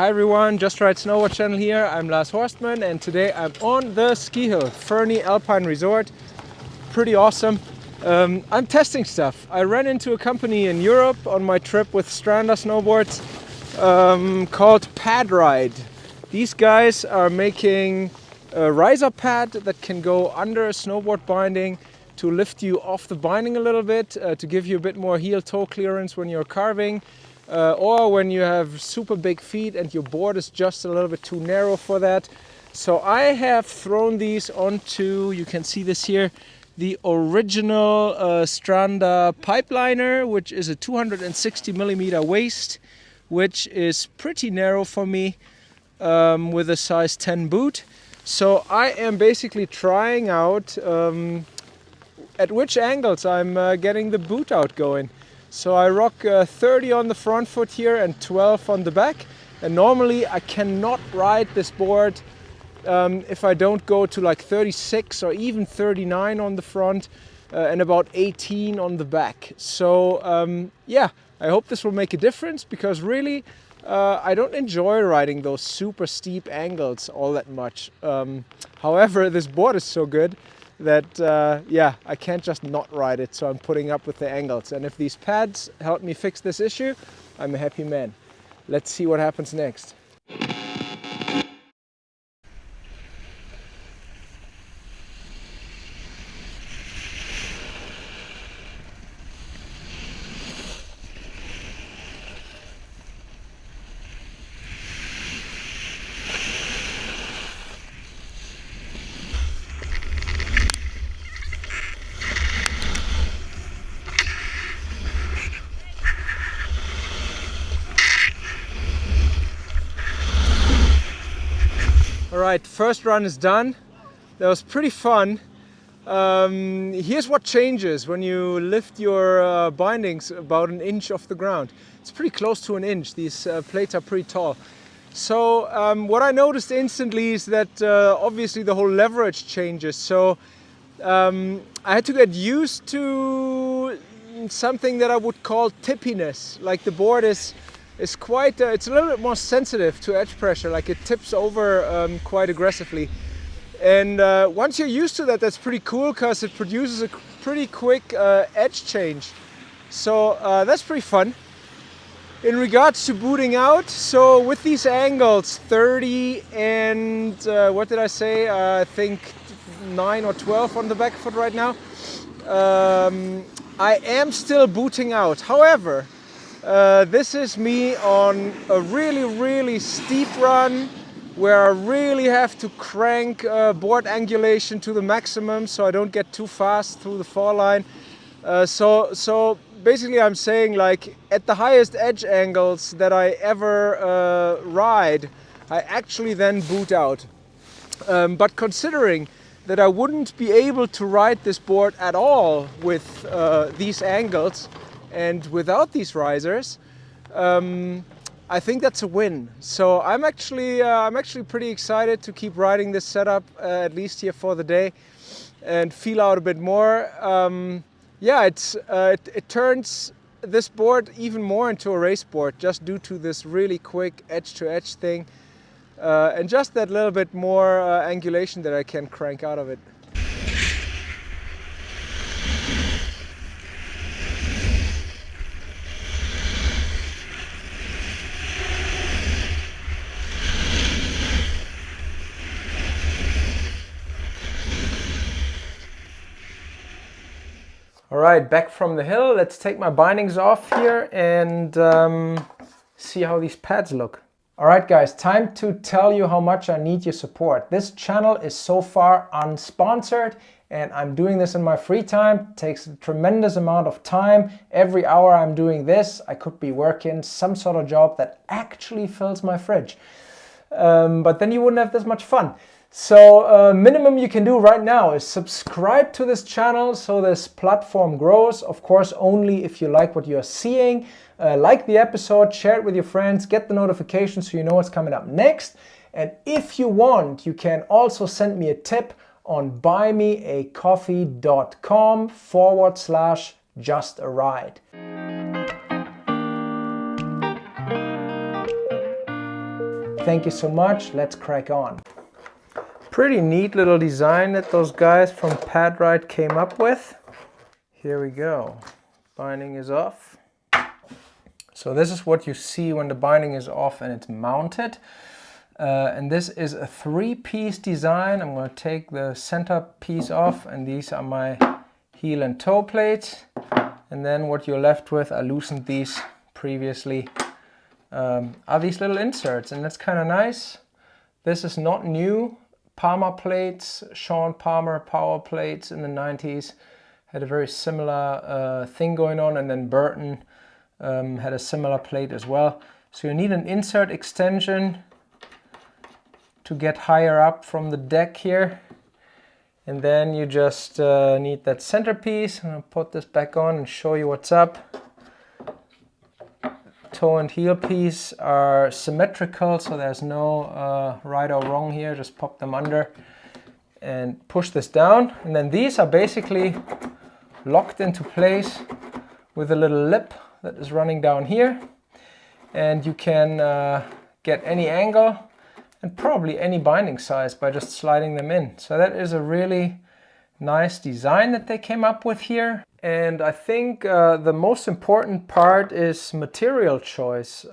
Hi everyone, Just Ride Snowboard channel here. I'm Lars Horstman and today I'm on the ski hill, Fernie Alpine Resort. Pretty awesome. I'm testing stuff. I ran into a company in Europe on my trip with Stranda snowboards called Padride. These guys are making a riser pad that can go under a snowboard binding to lift you off the binding a little bit, to give you a bit more heel-toe clearance when you're carving. Or when you have super big feet and your board is just a little bit too narrow for that. So I have thrown these onto, you can see this here, the original Stranda pipeliner, which is a 260 millimeter waist, which is pretty narrow for me with a size 10 boot. So I am basically trying out at which angles I'm getting the boot out going. So I rock 30 on the front foot here and 12 on the back. And normally I cannot ride this board if I don't go to like 36 or even 39 on the front and about 18 on the back. So yeah, I hope this will make a difference because really I don't enjoy riding those super steep angles all that much. However, this board is so good that yeah, I can't just not ride it, so I'm putting up with the angles. And if these pads help me fix this issue, I'm a happy man. Let's see what happens next. Alright, first run is done. That was pretty fun. Here's what changes when you lift your bindings about an inch off the ground. It's pretty close to an inch. These plates are pretty tall. So what I noticed instantly is that obviously the whole leverage changes. So I had to get used to something that I would call tippiness. Like the board is quite, it's a little bit more sensitive to edge pressure, like it tips over quite aggressively. And once you're used to that, that's pretty cool because it produces a pretty quick edge change. So that's pretty fun. In regards to booting out, so with these angles, 30 and what did I say? I think 9 or 12 on the back foot right now. I am still booting out. However, this is me on a really steep run where I really have to crank board angulation to the maximum so I don't get too fast through the fall line. So basically I'm saying, like, at the highest edge angles that I ever ride, I actually then boot out. But considering that I wouldn't be able to ride this board at all with these angles, and without these risers, I think that's a win. So I'm actually pretty excited to keep riding this setup at least here for the day and feel out a bit more. Yeah, it turns this board even more into a race board just due to this really quick edge-to-edge thing and just that little bit more angulation that I can crank out of it. All right, back from the hill. Let's take my bindings off here and see how these pads look. All right, guys, time to tell you how much I need your support. This channel is so far unsponsored and I'm doing this in my free time. It takes a tremendous amount of time. Every hour I'm doing this, I could be working some sort of job that actually fills my fridge. But then you wouldn't have this much fun. So minimum you can do right now is subscribe to this channel so this platform grows. Of course, only if you like what you're seeing. Like the episode, share it with your friends, get the notifications so you know what's coming up next. And if you want, you can also send me a tip on buymeacoffee.com/justaride. Thank you so much. Let's crack on. Pretty neat little design that those guys from Padride came up with. Here we go. Binding is off. So this is what you see when the binding is off and it's mounted. And this is a 3-piece design. I'm going to take the center piece off, and these are my heel and toe plates. And then what you're left with, I loosened these previously, are these little inserts, and that's kind of nice. This is not new. Palmer plates, Sean Palmer power plates in the 90s had a very similar thing going on, and then Burton had a similar plate as well. So you need an insert extension to get higher up from the deck here, and then you just need that centerpiece. I'm going to put this back on and show you what's up. Toe and heel piece are symmetrical, so there's no right or wrong here. Just pop them under and push this down, and then these are basically locked into place with a little lip that is running down here, and you can get any angle and probably any binding size by just sliding them in. So that is a really nice design that they came up with here. And I think the most important part is material choice.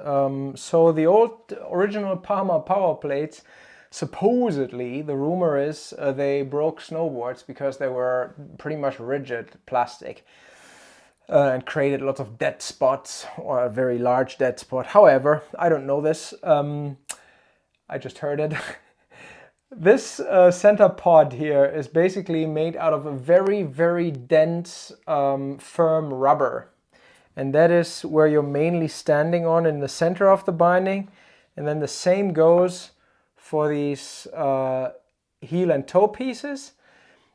So the old original Palmer power plates, supposedly, the rumor is they broke snowboards because they were pretty much rigid plastic and created lots of dead spots, or a very large dead spot. However, I don't know this. I just heard it. This center pod here is basically made out of a very, very dense, firm rubber. And that is where you're mainly standing on, in the center of the binding. And then the same goes for these heel and toe pieces.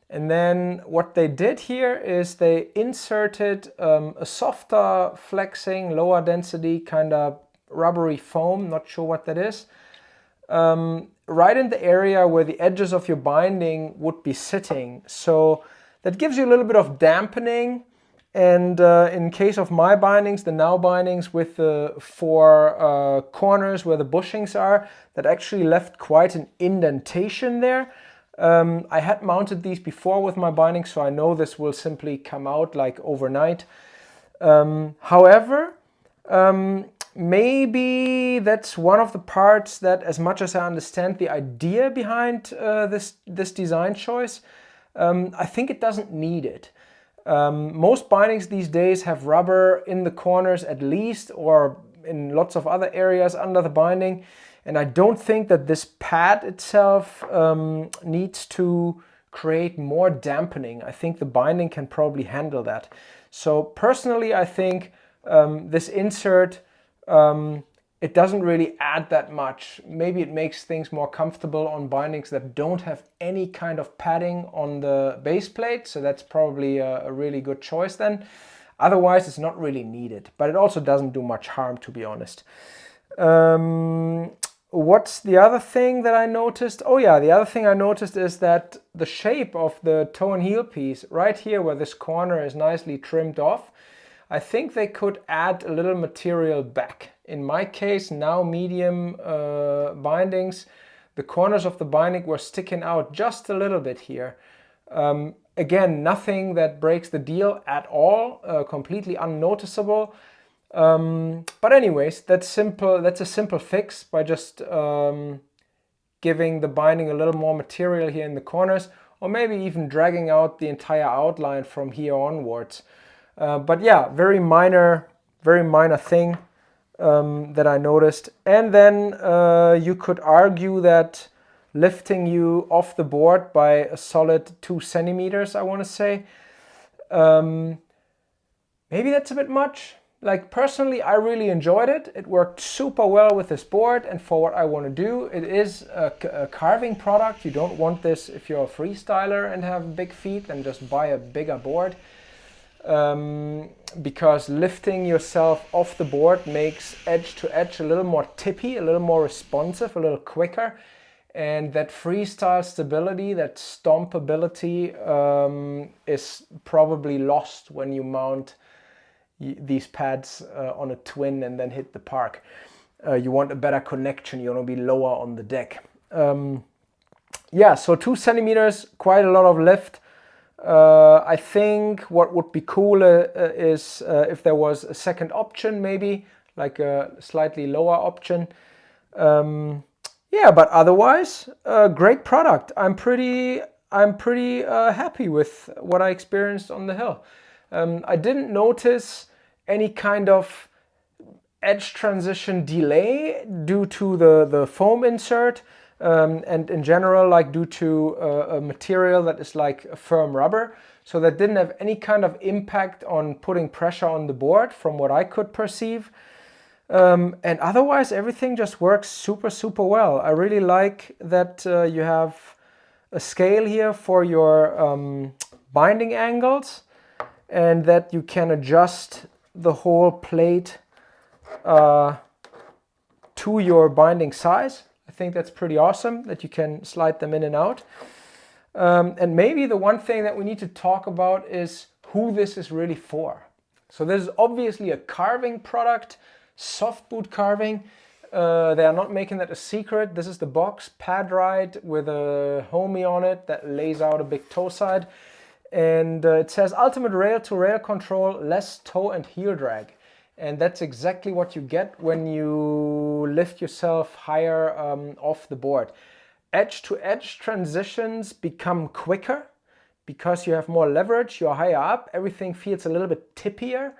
And then what they did here is they inserted a softer flexing, lower density kind of rubbery foam, not sure what that is, right in the area where the edges of your binding would be sitting. So that gives you a little bit of dampening. And in case of my bindings, the now bindings with the 4 corners where the bushings are, that actually left quite an indentation there. I had mounted these before with my bindings, so I know this will simply come out like overnight. However, maybe that's one of the parts that, as much as I understand the idea behind this design choice, I think it doesn't need it. Most bindings these days have rubber in the corners at least, or in lots of other areas under the binding. And I don't think that this pad itself needs to create more dampening. I think the binding can probably handle that. So personally, I think this insert, it doesn't really add that much. Maybe it makes things more comfortable on bindings that don't have any kind of padding on the base plate. So that's probably a really good choice then. Otherwise, it's not really needed, but it also doesn't do much harm, to be honest. What's the other thing that I noticed? Oh yeah, the other thing I noticed is that the shape of the toe and heel piece, right here where this corner is nicely trimmed off, I think they could add a little material back. In my case, now medium bindings, the corners of the binding were sticking out just a little bit here. Again, nothing that breaks the deal at all, completely unnoticeable. But anyways, that's simple. That's a simple fix by just giving the binding a little more material here in the corners, or maybe even dragging out the entire outline from here onwards. But yeah, very minor thing that I noticed. And then you could argue that lifting you off the board by a solid 2 centimeters, I want to say, maybe that's a bit much. Like, personally, I really enjoyed it. It worked super well with this board and for what I want to do. It is a carving product. You don't want this if you're a freestyler and have big feet, then just buy a bigger board. Because lifting yourself off the board makes edge to edge a little more tippy, a little more responsive, a little quicker. And that freestyle stability, that stompability is probably lost when you mount these pads on a twin and then hit the park. you want a better connection, you want to be lower on the deck. Yeah, so 2 centimeters, quite a lot of lift. I think what would be cool is if there was a second option, maybe like a slightly lower option. Yeah, but otherwise, great product. I'm pretty happy with what I experienced on the hill. I didn't notice any kind of edge transition delay due to the foam insert, and in general, like due to a material that is like a firm rubber. So that didn't have any kind of impact on putting pressure on the board from what I could perceive. And otherwise, everything just works super well. I really like that you have a scale here for your binding angles, and that you can adjust the whole plate to your binding size. I think that's pretty awesome that you can slide them in and out. And maybe the one thing that we need to talk about is who this is really for. So this is obviously a carving product, soft boot carving. They are not making that a secret. This is the box, Padride, with a homie on it that lays out a big toe side. And it says ultimate rail-to-rail control, less toe and heel drag. And that's exactly what you get when you lift yourself higher off the board. Edge-to-edge transitions become quicker because you have more leverage, you're higher up, everything feels a little bit tippier.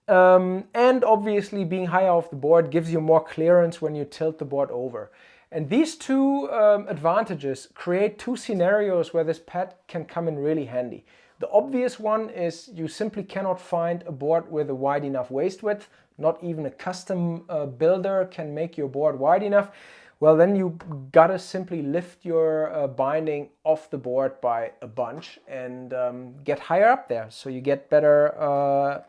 And obviously being higher off the board gives you more clearance when you tilt the board over. And these two advantages create two scenarios where this pad can come in really handy. The obvious one is you simply cannot find a board with a wide enough waist width. Not even a custom builder can make your board wide enough. Well, then you gotta simply lift your binding off the board by a bunch and get higher up there, so you get better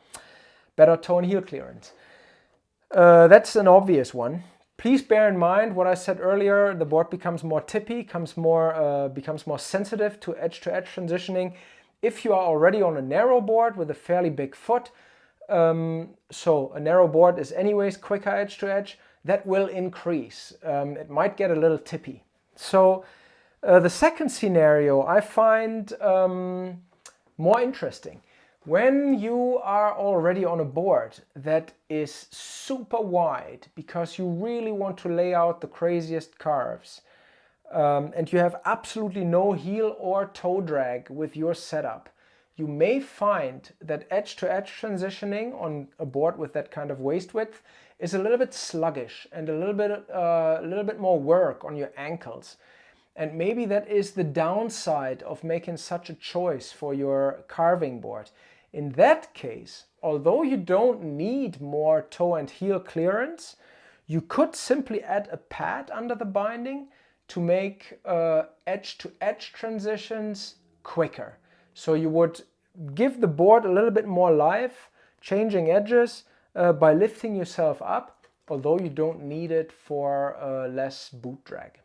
toe and heel clearance. That's an obvious one. Please bear in mind what I said earlier. The board becomes more tippy, becomes more sensitive to edge-to-edge transitioning if you are already on a narrow board with a fairly big foot. So a narrow board is anyways quicker edge-to-edge. That will increase. It might get a little tippy. So the second scenario I find more interesting. When you are already on a board that is super wide because you really want to lay out the craziest carves, and you have absolutely no heel or toe drag with your setup, you may find that edge-to-edge transitioning on a board with that kind of waist width is a little bit sluggish and a little bit more work on your ankles. And maybe that is the downside of making such a choice for your carving board. In that case, although you don't need more toe and heel clearance, you could simply add a pad under the binding to make edge-to-edge transitions quicker. So you would give the board a little bit more life, changing edges by lifting yourself up, although you don't need it for less boot drag.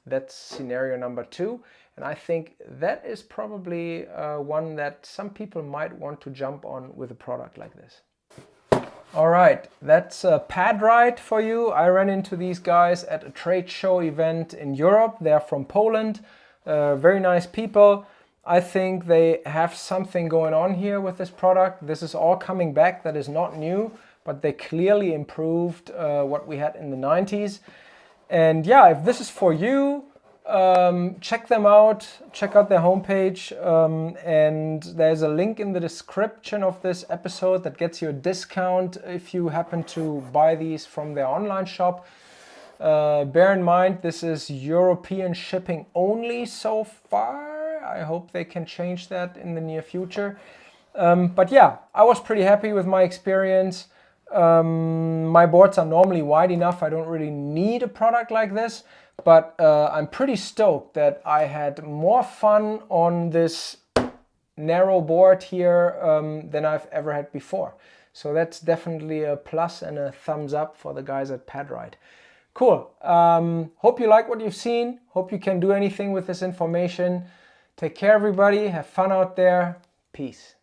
That's scenario number 2. And I think that is probably one that some people might want to jump on with a product like this. All right, that's Padride for you. I ran into these guys at a trade show event in Europe. They're from Poland, very nice people. I think they have something going on here with this product. This is all coming back, that is not new, but they clearly improved what we had in the 90s. And yeah, if this is for you, check them out, check out their homepage, and there's a link in the description of this episode that gets you a discount if you happen to buy these from their online shop. Bear in mind, this is European shipping only so far. I hope they can change that in the near future. But yeah, I was pretty happy with my experience. My boards are normally wide enough. I don't really need a product like this, but I'm pretty stoked that I had more fun on this narrow board here than I've ever had before. So that's definitely a plus and a thumbs up for the guys at Padride. Cool. Hope you like what you've seen. Hope you can do anything with this information. Take care, everybody. Have fun out there. Peace.